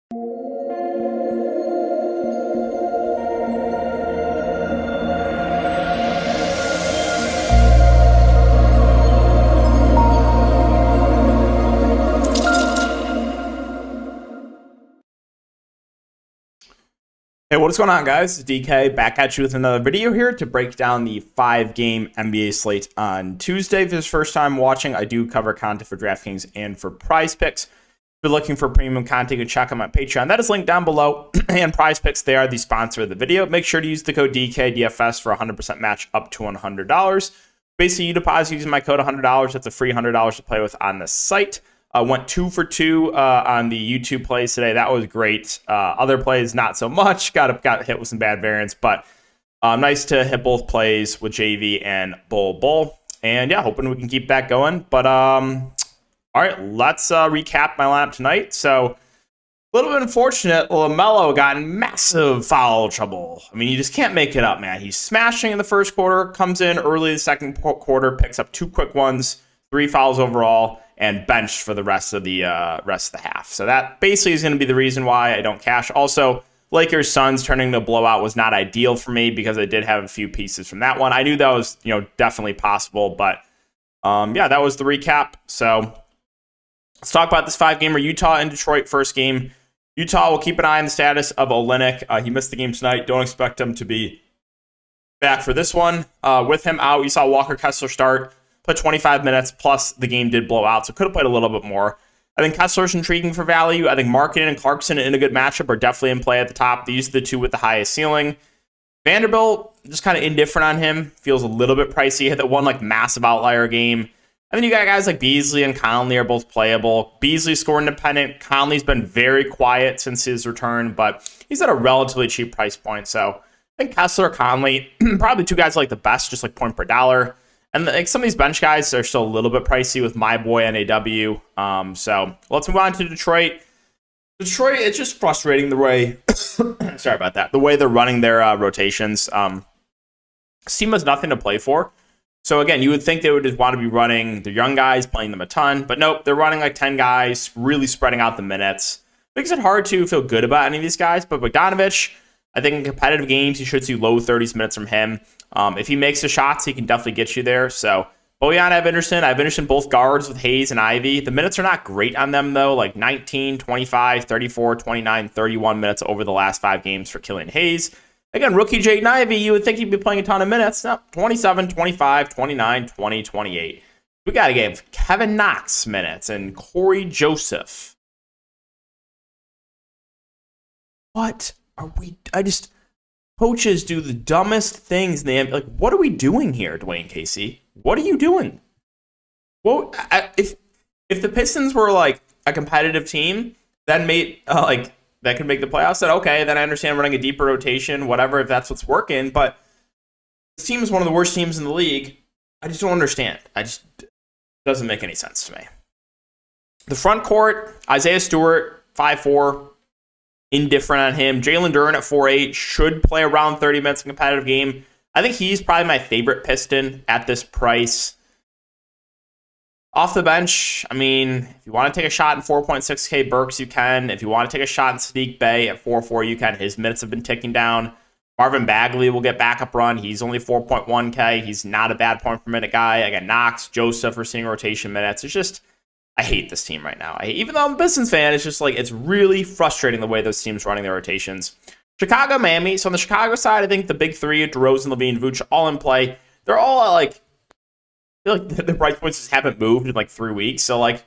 Hey, what's going on, guys? It's DK back at you with another video here to break down the 5-game NBA slate on Tuesday. If this is your first time watching, I do cover content for Draftkings and for Prize Picks. If you're looking for premium content, you can check out my Patreon. That is linked down below. And Prize Picks, they are the sponsor of the video. Make sure to use the code DKDFS for a 100% match up to $100. Basically, you deposit using my code $100. That's a free $100 to play with on the site. Went 2 for 2 on the YouTube plays today. That was great. Other plays, not so much. Got hit with some bad variants, but nice to hit both plays with JV and Bull. And yeah, hoping we can keep that going. But all right, let's recap my lineup tonight. So a little bit unfortunate. LaMelo got in massive foul trouble. I mean, you just can't make it up, man. He's smashing in the first quarter, comes in early the second quarter, picks up 2 quick ones, 3 fouls overall, and benched for the rest of the half. So that basically is going to be the reason why I don't cash. Also, Lakers Suns turning to a blowout was not ideal for me because I did have a few pieces from that one. I knew that was definitely possible, but yeah, that was the recap. So let's talk about this 5-gamer. Utah and Detroit first game. Utah will keep an eye on the status of Olynyk. He missed the game tonight. Don't expect him to be back for this one. With him out, you saw Walker Kessler start. Played 25 minutes, plus the game did blow out, so could have played a little bit more. I think Kessler's intriguing for value. I think Markkanen and Clarkson in a good matchup are definitely in play at the top. These are the two with the highest ceiling. Vanderbilt, just kind of indifferent on him. Feels a little bit pricey. He had that one massive outlier game. And then you got guys like Beasley and Conley are both playable. Beasley score independent. Conley's been very quiet since his return, but he's at a relatively cheap price point. So I think Kessler, Conley, probably two guys like the best, just like point per dollar. And some of these bench guys are still a little bit pricey with my boy NAW. So let's move on to Detroit. Detroit, it's just frustrating the way, sorry about that, the way they're running their rotations. This team has nothing to play for. So again, you would think they would just want to be running the young guys, playing them a ton. But nope, they're running like 10 guys, really spreading out the minutes. Makes it hard to feel good about any of these guys. But Bogdanovich, I think in competitive games, you should see low 30s minutes from him. If he makes the shots, he can definitely get you there. So, Bojan, I've interested both guards with Hayes and Ivy. The minutes are not great on them, though, like 19, 25, 34, 29, 31 minutes over the last 5 games for Killian Hayes. Again, rookie Jaden Ivey, you would think he'd be playing a ton of minutes. No, 27, 25, 29, 20, 28. We got to give Kevin Knox minutes and Corey Joseph. What are we... Coaches do the dumbest things. What are we doing here, Dwayne Casey? What are you doing? Well, if the Pistons were like a competitive team, that could make the playoffs, then okay, then I understand running a deeper rotation, whatever, if that's what's working. But this team is one of the worst teams in the league. I just don't understand. It doesn't make any sense to me. The front court, Isaiah Stewart, 5'4". Indifferent on him. Jalen Duren at 4'8", should play around 30 minutes in a competitive game. I think he's probably my favorite Piston at this price. Off the bench, I mean, if you want to take a shot in 4.6K Burks, you can. If you want to take a shot in Sadiq Bey at 4.4, you can. His minutes have been ticking down. Marvin Bagley will get backup run. He's only 4.1K. He's not a bad point per minute guy. Again, Knox, Joseph are seeing rotation minutes. It's just... I hate this team right now. Even though I'm a Pistons fan, it's just it's really frustrating the way those teams running their rotations. Chicago, Miami. So on the Chicago side, I think the big three, DeRozan, LaVine, Vooch, all in play. They're all I feel like the price points just haven't moved in 3 weeks. So kind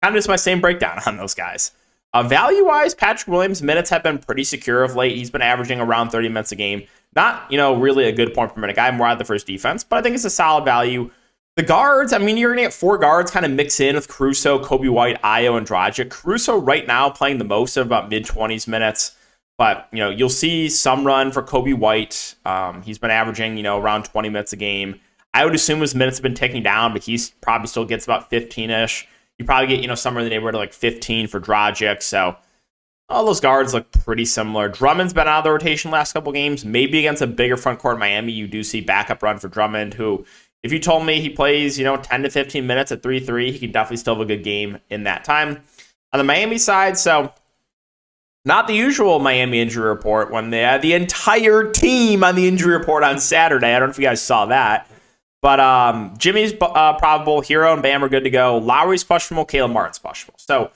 of just my same breakdown on those guys. Value-wise, Patrick Williams' minutes have been pretty secure of late. He's been averaging around 30 minutes a game. Not, really a good point per minute guy, more out of the first defense, but I think it's a solid value. The guards, I mean, you're going to get 4 guards kind of mix in with Caruso, Kobe White, Ayo, and Dragic. Caruso right now playing the most of about mid-20s minutes. But, you'll see some run for Kobe White. He's been averaging, around 20 minutes a game. I would assume his minutes have been ticking down, but he probably still gets about 15-ish. You probably get, somewhere in the neighborhood of 15 for Dragic. So all those guards look pretty similar. Drummond's been out of the rotation last couple games. Maybe against a bigger front court Miami, you do see backup run for Drummond, who... If you told me he plays, 10 to 15 minutes at 3-3, he can definitely still have a good game in that time. On the Miami side, so Not the usual Miami injury report when they had the entire team on the injury report on Saturday. I don't know if you guys saw that. But Jimmy's probable, Hero and Bam are good to go. Lowry's questionable, Caleb Martin's questionable. So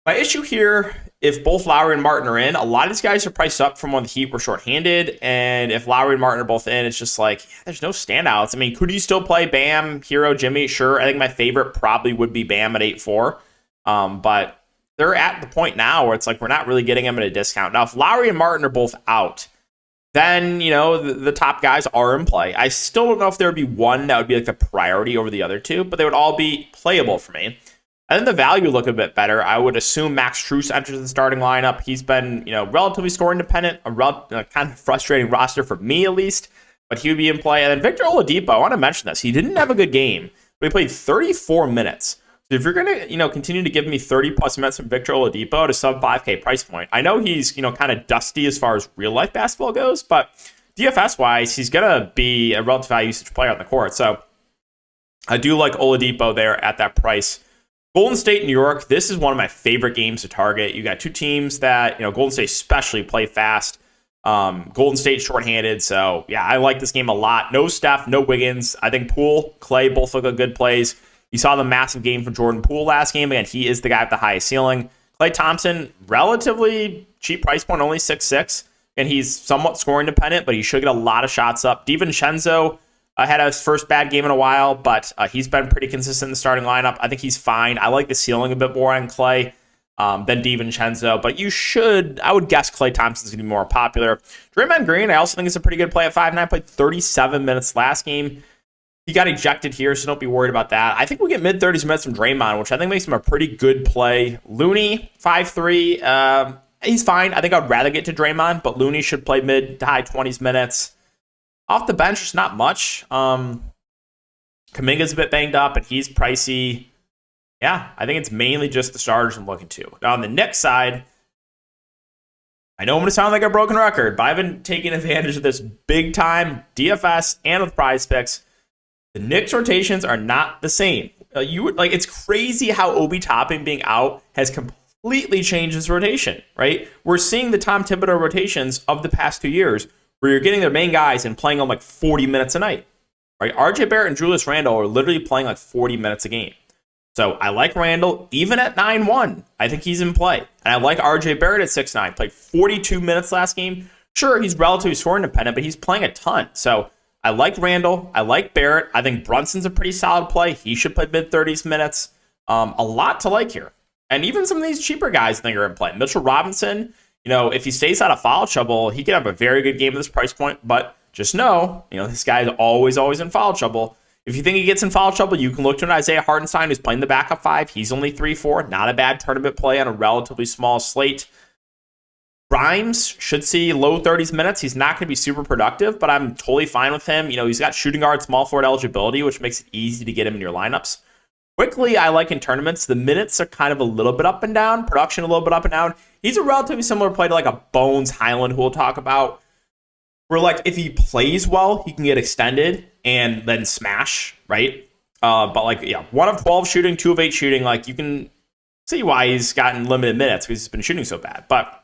my issue here, if both Lowry and Martin are in, a lot of these guys are priced up from when the Heat were shorthanded. And if Lowry and Martin are both in, it's just like, yeah, there's no standouts. I mean, could you still play Bam, Hero, Jimmy? Sure. I think my favorite probably would be Bam at 8-4. But they're at the point now where it's like we're not really getting them at a discount. Now, if Lowry and Martin are both out, then, you know, the top guys are in play. I still don't know if there would be one that would be like the priority over the other two, but they would all be playable for me. And then the value look a bit better. I would assume Max Strus enters the starting lineup. He's been, you know, relatively score independent, a kind of frustrating roster for me at least, but he would be in play. And then Victor Oladipo, I want to mention this. He didn't have a good game, but he played 34 minutes. So if you're going to, you know, continue to give me 30 plus minutes from Victor Oladipo at a sub 5K price point, I know he's, you know, kind of dusty as far as real life basketball goes, but DFS wise, he's going to be a relative high usage player on the court. So I do like Oladipo there at that price. Golden State, New York, this is one of my favorite games to target. You got two teams that, you know, Golden State especially play fast. Golden State shorthanded. So yeah, I like this game a lot. No Steph, no Wiggins. I think Poole, Clay both look like good plays. You saw the massive game from Jordan Poole last game. Again, he is the guy with the highest ceiling. Klay Thompson, relatively cheap price point, only 6'6", and he's somewhat scoring dependent, but he should get a lot of shots up. DiVincenzo had his first bad game in a while, but he's been pretty consistent in the starting lineup. I think he's fine. I like the ceiling a bit more on Klay than DiVincenzo, but I would guess Klay Thompson's going to be more popular. Draymond Green, I also think is a pretty good play at 5'9", played 37 minutes last game. He got ejected here, so don't be worried about that. I think we get mid-30s minutes from Draymond, which I think makes him a pretty good play. Looney, 5'3", he's fine. I think I'd rather get to Draymond, but Looney should play mid to high 20s minutes. Off the bench, just not much. Kuminga's a bit banged up, and he's pricey. Yeah, I think it's mainly just the starters I'm looking to. Now, on the Knicks side, I know I'm going to sound like a broken record, but I've been taking advantage of this big time, DFS and with prize picks. The Knicks rotations are not the same. It's crazy how Obi Toppin being out has completely changed his rotation, right? We're seeing the Tom Thibodeau rotations of the past 2 years where you're getting their main guys and playing them like 40 minutes a night, right? RJ Barrett and Julius Randle are literally playing like 40 minutes a game. So I like Randle, even at 9-1. I think he's in play. And I like RJ Barrett at 6'9", played 42 minutes last game. Sure, he's relatively score independent, but he's playing a ton. So I like Randle. I like Barrett. I think Brunson's a pretty solid play. He should play mid-30s minutes. A lot to like here. And even some of these cheaper guys I think are in play. Mitchell Robinson, you know, if he stays out of foul trouble, he could have a very good game at this price point. But just know, you know, this guy is always in foul trouble. If you think he gets in foul trouble, you can look to an Isaiah Hartenstein who's playing the backup 5. He's only 3-4. Not a bad tournament play on a relatively small slate. Grimes should see low 30s minutes. He's not going to be super productive, but I'm totally fine with him. You know, he's got shooting guard, small forward eligibility, which makes it easy to get him in your lineups. Quickly, I like in tournaments. The minutes are kind of a little bit up and down. Production a little bit up and down. He's a relatively similar play to like a Bones Highland, who we'll talk about. Where like if he plays well, he can get extended and then smash, right? But like, yeah, 1 of 12 shooting, 2 of 8 shooting. Like you can see why he's gotten limited minutes because he's been shooting so bad. But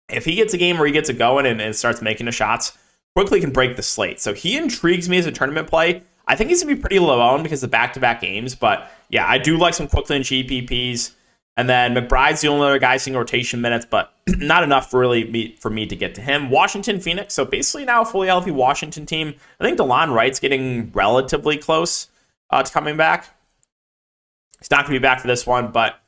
if he gets a game where he gets it going and starts making the shots, quickly can break the slate. So he intrigues me as a tournament play. I think he's going to be pretty low owned because of back-to-back games. But yeah, I do like some quickly and GPPs. And then McBride's the only other guy seeing rotation minutes, but not enough really for me to get to him. Washington, Phoenix. So basically now a fully healthy Washington team. I think DeLon Wright's getting relatively close to coming back. He's not going to be back for this one, but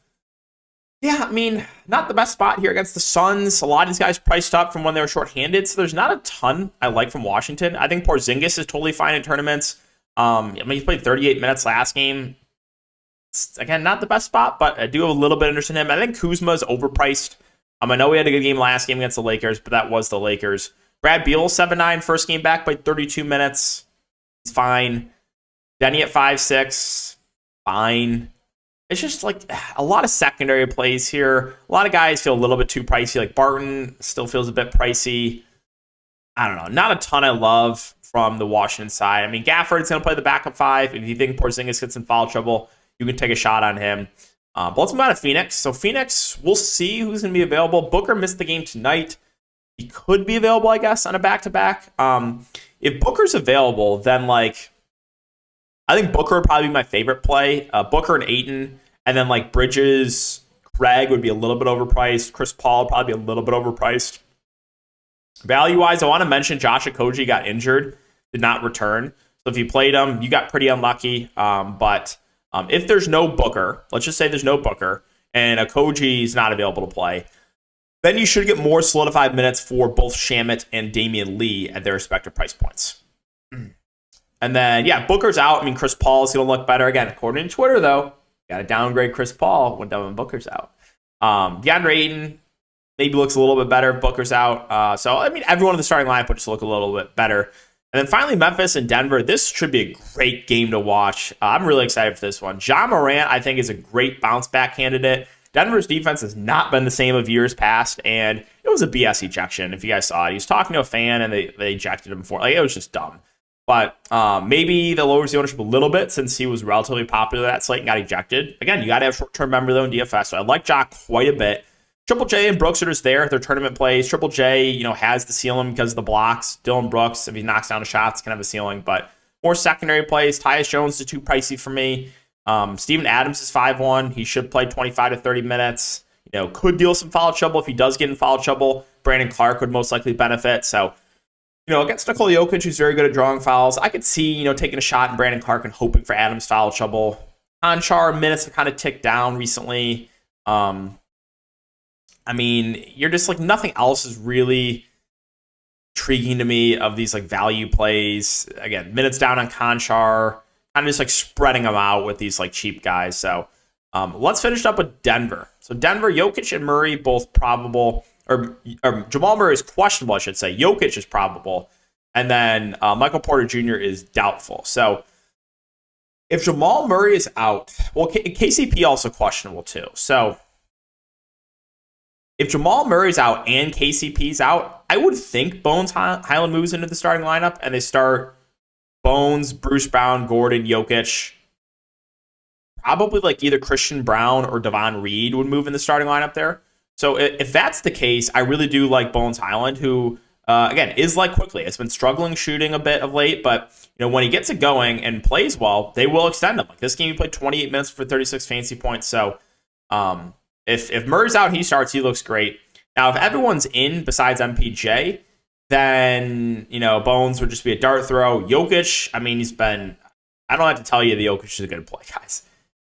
yeah, I mean, not the best spot here against the Suns. A lot of these guys priced up from when they were shorthanded, so there's not a ton I like from Washington. I think Porzingis is totally fine in tournaments. I mean, he played 38 minutes last game. It's, again, not the best spot, but I do have a little bit of interest in him. I think Kuzma's overpriced. I know he had a good game last game against the Lakers, but that was the Lakers. Brad Beal, 7'9", first game back, played 32 minutes. He's fine. Denny at 5'6", fine. It's just like a lot of secondary plays here. A lot of guys feel a little bit too pricey. Like Barton still feels a bit pricey. I don't know. Not a ton I love from the Washington side. I mean, Gafford's going to play the backup 5. If you think Porzingis gets in foul trouble, you can take a shot on him. But let's move on to Phoenix. So Phoenix, we'll see who's going to be available. Booker missed the game tonight. He could be available, I guess, on a back-to-back. If Booker's available, then like I think Booker would probably be my favorite play. Booker and Ayton, and then like Bridges, Craig would be a little bit overpriced. Chris Paul would probably be a little bit overpriced. Value-wise, I want to mention Josh Okogie got injured, did not return. So if you played him, you got pretty unlucky. But if there's no Booker, let's just say there's no Booker, and Okogie is not available to play, then you should get more solidified minutes for both Shamet and Damian Lee at their respective price points. And then, yeah, Booker's out. I mean, Chris Paul is going to look better. Again, according to Twitter, though, got to downgrade Chris Paul when Devin Booker's out. DeAndre Ayton maybe looks a little bit better if Booker's out. So, I mean, everyone in the starting lineup would just look a little bit better. And then finally, Memphis and Denver. This should be a great game to watch. I'm really excited for this one. Ja Morant, I think, is a great bounce-back candidate. Denver's defense has not been the same of years past, and it was a BS ejection, if you guys saw it. He was talking to a fan, and they ejected him for it. Like, it was just dumb. But maybe that lowers the ownership a little bit since he was relatively popular that slate and got ejected. Again, you got to have short-term memory, though, in DFS, so I like Ja quite a bit. Triple J and Brooks are just there. Their tournament plays. Triple J, has the ceiling because of the blocks. Dylan Brooks, if he knocks down the shots, can have a ceiling. But more secondary plays. Tyus Jones is too pricey for me. Steven Adams is 5-1. He should play 25 to 30 minutes. Could deal some foul trouble. If he does get in foul trouble, Brandon Clark would most likely benefit. So, against Nikola Jokic, who's very good at drawing fouls, I could see, taking a shot in Brandon Clark and hoping for Adams foul trouble. Conchar minutes have kind of ticked down recently. I mean, you're just like nothing else is really intriguing to me of these like value plays. Again, minutes down on Conchar, kind of just like spreading them out with these like cheap guys. So let's finish up with Denver. So Denver, Jokic and Murray both probable, or Jamal Murray is questionable, I should say. Jokic is probable, and then Michael Porter Jr. is doubtful. So if Jamal Murray is out, well, KCP also questionable too. So if Jamal Murray's out and KCP's out, I would think Bones Highland moves into the starting lineup and they start Bones, Bruce Brown, Gordon, Jokic. Probably like either Christian Brown or Devon Reed would move in the starting lineup there. So if that's the case, I really do like Bones Highland, who, again, is like Quickly. It's been struggling shooting a bit of late, but when he gets it going and plays well, they will extend him. Like this game, he played 28 minutes for 36 fantasy points. So, If Murray's out, he starts, he looks great. Now, if everyone's in besides MPJ, then, Bones would just be a dart throw. Jokic, I mean, I don't have to tell you the Jokic is a good play, guys.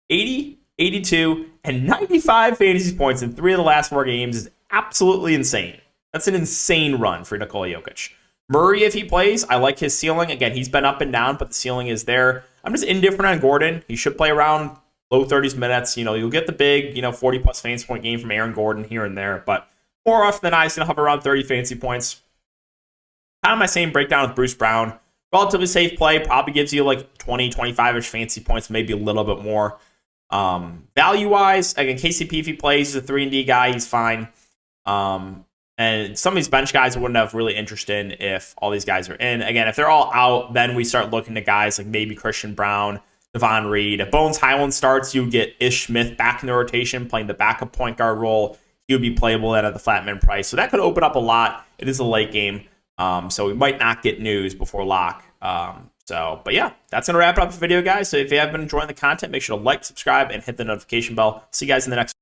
80, 82, and 95 fantasy points in 3 of the last 4 games is absolutely insane. That's an insane run for Nikola Jokic. Murray, if he plays, I like his ceiling. Again, he's been up and down, but the ceiling is there. I'm just indifferent on Gordon. He should play around low 30s minutes. You'll get the big, 40-plus fantasy point game from Aaron Gordon here and there. But more often than not, he's going to hover around 30 fantasy points. Kind of my same breakdown with Bruce Brown. Relatively safe play. Probably gives you like 20, 25-ish fantasy points, maybe a little bit more. Value-wise, again, KCP, if he plays, he's a 3-and-D guy. He's fine. And some of these bench guys I wouldn't have really interest in if all these guys are in. Again, if they're all out, then we start looking to guys like maybe Christian Brown, Devon Reed. If Bones Highland starts, you get Ish Smith back in the rotation, playing the backup point guard role. He would be playable at the flat min price. So that could open up a lot. It is a late game. So we might not get news before lock. But yeah, that's going to wrap up the video, guys. So if you have been enjoying the content, make sure to like, subscribe, and hit the notification bell. See you guys in the next